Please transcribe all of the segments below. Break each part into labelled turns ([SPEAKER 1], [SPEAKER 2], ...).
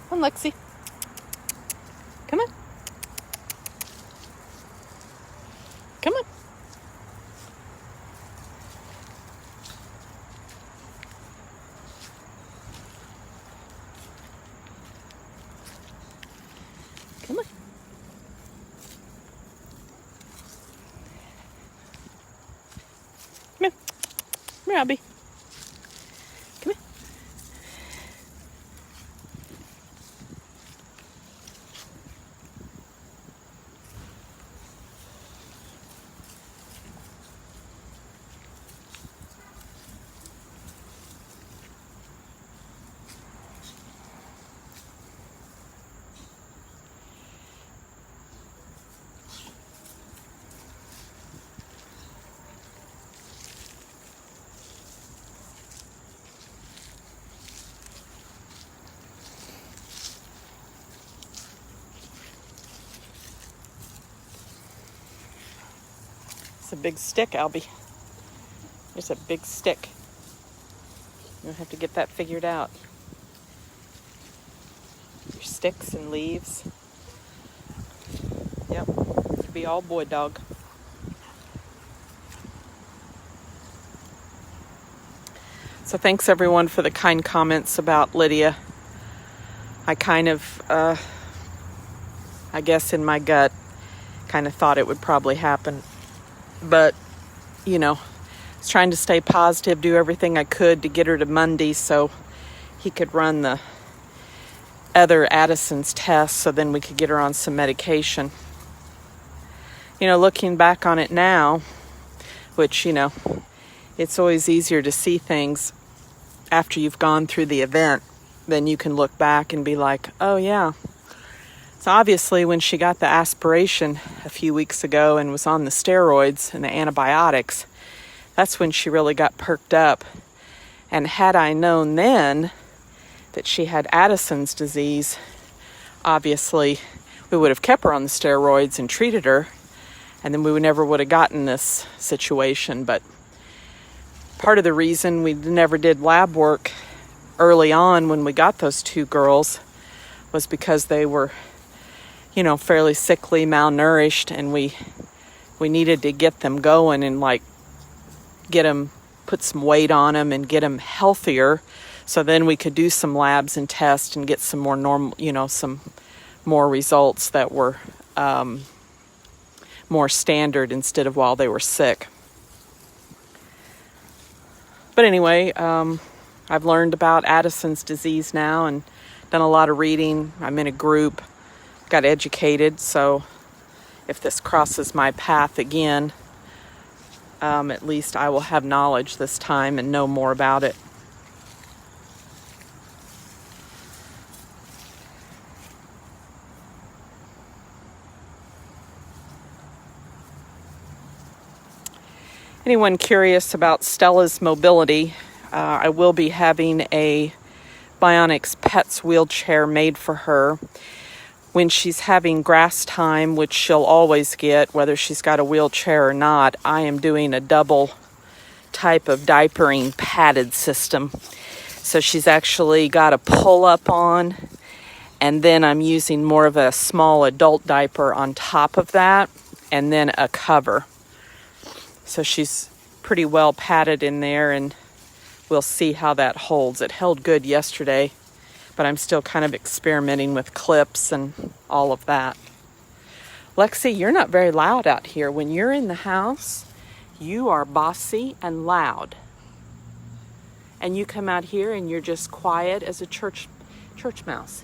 [SPEAKER 1] Come on, Lexi. Come on. Come on. Come on. Come here. Come here, Albie. Come here. It's a big stick, Albie. It's a big stick. You'll have to get that figured out. Your sticks and leaves. Yep. It'll be all boy dog. So thanks everyone for the kind comments about Lydia. I kind of, I guess in my gut, kind of thought it would probably happen. But, you know, I was trying to stay positive, do everything I could to get her to Monday so he could run the other Addison's tests so then we could get her on some medication. You know, looking back on it now, which, you know, it's always easier to see things after you've gone through the event, then you can look back and be like, oh yeah. So obviously when she got the aspiration a few weeks ago and was on the steroids and the antibiotics, that's when she really got perked up. And had I known then that she had Addison's disease, obviously we would have kept her on the steroids and treated her, and then we never would have gotten this situation. But part of the reason we never did lab work early on when we got those two girls was because they were, you know, fairly sickly, malnourished, and we needed to get them going and like get them, put some weight on them and get them healthier, so then we could do some labs and tests and get some more normal, you know, some more results that were more standard instead of while they were sick. But anyway, I've learned about Addison's disease now and done a lot of reading. I'm in a group, got educated, so if this crosses my path again, at least I will have knowledge this time and know more about it. Anyone curious about Stella's mobility, I will be having a Bionics Pets wheelchair made for her. When she's having grass time, which she'll always get, whether she's got a wheelchair or not, I am doing a double type of diapering padded system. So she's actually got a pull-up on, and then I'm using more of a small adult diaper on top of that, and then a cover. So she's pretty well padded in there, and we'll see how that holds. It held good yesterday, but I'm still kind of experimenting with clips and all of that. Lexi, you're not very loud out here. When you're in the house, you are bossy and loud. And you come out here and you're just quiet as a church mouse.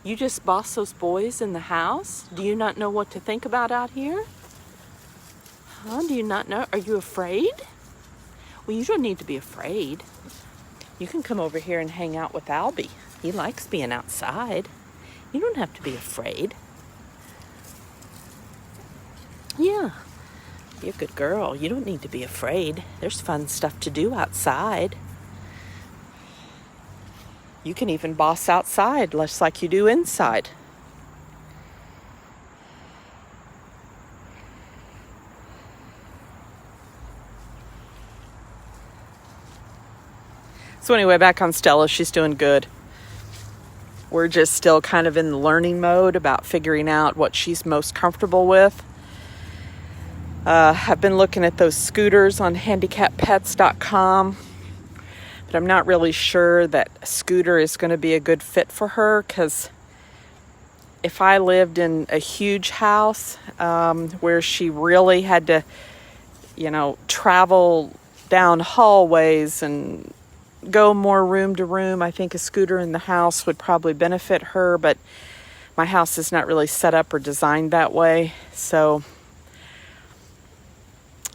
[SPEAKER 1] You just boss those boys in the house? Do you not know what to think about out here? Huh? Do you not know? Are you afraid? Well, you don't need to be afraid. You can come over here and hang out with Albie. He likes being outside. You don't have to be afraid. Yeah, you're a good girl. You don't need to be afraid. There's fun stuff to do outside. You can even boss outside, just like you do inside. So anyway, back on Stella, she's doing good. We're just still kind of in the learning mode about figuring out what she's most comfortable with. I've been looking at those scooters on handicappets.com, but I'm not really sure that a scooter is going to be a good fit for her, because if I lived in a huge house where she really had to, travel down hallways and go more room to room, I think a scooter in the house would probably benefit her, but my house is not really set up or designed that way, so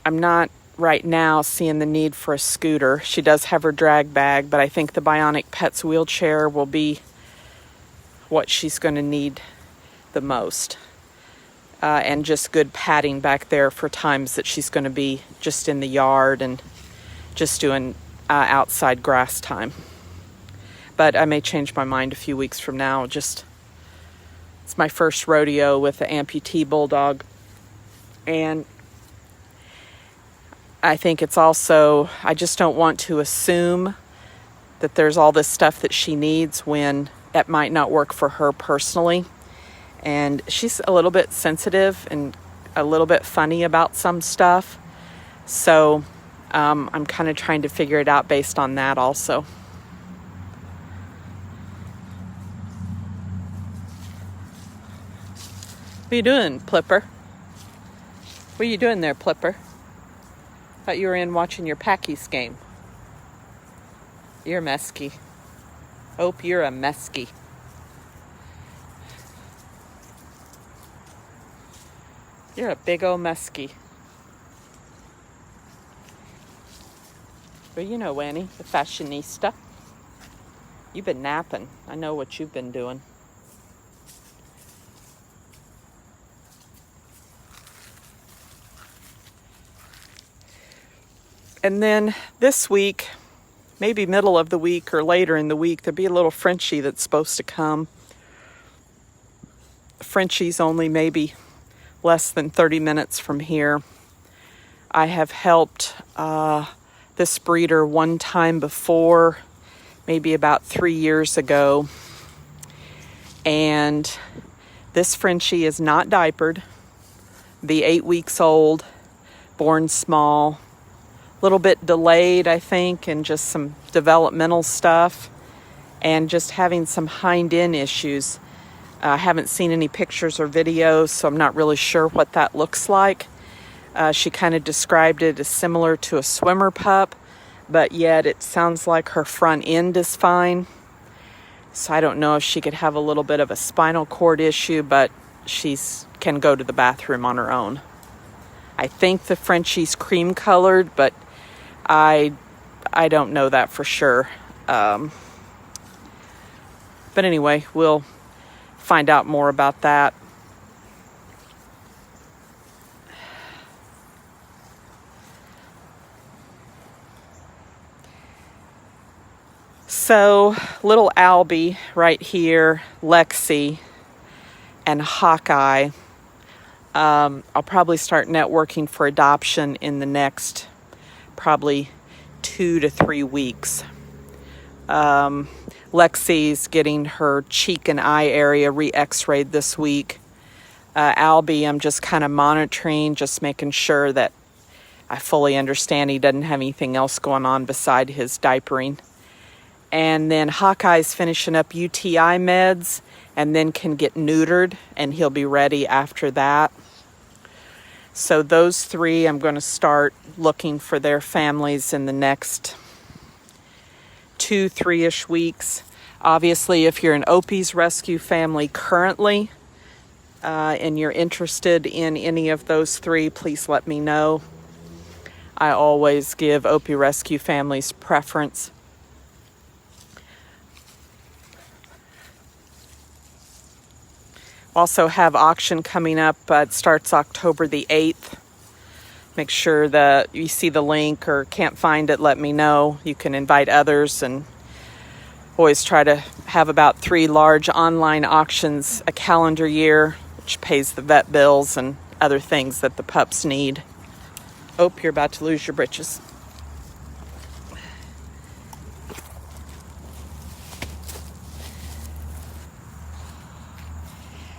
[SPEAKER 1] I'm not right now seeing the need for a scooter. She does have her drag bag, but I think the Bionic Pets wheelchair will be what she's going to need the most. And just good padding back there for times that she's going to be just in the yard and just doing outside grass time. But I may change my mind a few weeks from now. It's my first rodeo with the amputee bulldog, and I think it's also, I just don't want to assume that there's all this stuff that she needs when it might not work for her personally. And she's a little bit sensitive and a little bit funny about some stuff. So I'm kind of trying to figure it out based on that also. What are you doing, Plipper? What are you doing there, Plipper? Thought you were in watching your Packies game. You're mesky. Hope you're a mesky. You're a big old mesky. Well, you know, Annie, the fashionista. You've been napping. I know what you've been doing. And then this week, maybe middle of the week or later in the week, there'll be a little Frenchie that's supposed to come. Frenchie's only maybe less than 30 minutes from here. I have helped this breeder one time before, maybe about 3 years ago. And this Frenchie is not diapered, be 8 weeks old, born small. Little bit delayed, I think, and just some developmental stuff, and just having some hind end issues. I haven't seen any pictures or videos, so I'm not really sure what that looks like. She kind of described it as similar to a swimmer pup, but yet it sounds like her front end is fine. So I don't know if she could have a little bit of a spinal cord issue, but she can go to the bathroom on her own. I think the Frenchie's cream colored, but I don't know that for sure. But anyway, we'll find out more about that. So, little Albie right here, Lexi, and Hawkeye. I'll probably start networking for adoption in the next probably 2 to 3 weeks. Lexi's getting her cheek and eye area re-x-rayed this week. Albie, I'm just kind of monitoring, just making sure that I fully understand he doesn't have anything else going on beside his diapering. And then Hawkeye's finishing up UTI meds and then can get neutered, and he'll be ready after that. So those three, I'm going to start looking for their families in the next 2-3-ish weeks. Obviously, if you're an Opie's rescue family currently and you're interested in any of those three, please let me know. I always give Opie rescue families preference. Also have auction coming up. It starts October the 8th. Make sure that you see the link or can't find it, let me know. You can invite others, and always try to have about 3 large online auctions a calendar year, which pays the vet bills and other things that the pups need. Oh, you're about to lose your britches.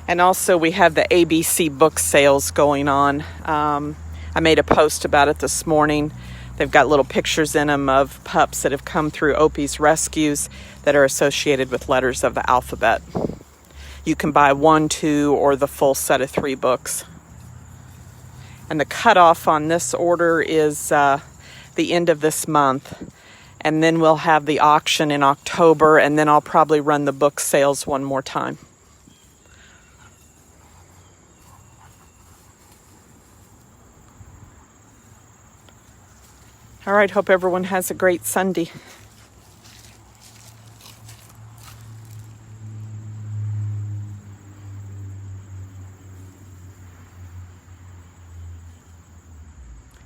[SPEAKER 1] And also we have the ABC book sales going on. I made a post about it this morning. They've got little pictures in them of pups that have come through Opie's rescues that are associated with letters of the alphabet. You can buy 1, 2, or the full set of 3 books. And the cutoff on this order is the end of this month. And then we'll have the auction in October, and then I'll probably run the book sales one more time. All right, hope everyone has a great Sunday.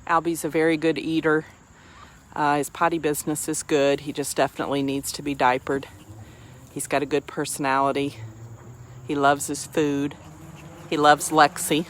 [SPEAKER 1] Albie's a very good eater. His potty business is good. He just definitely needs to be diapered. He's got a good personality. He loves his food. He loves Lexi.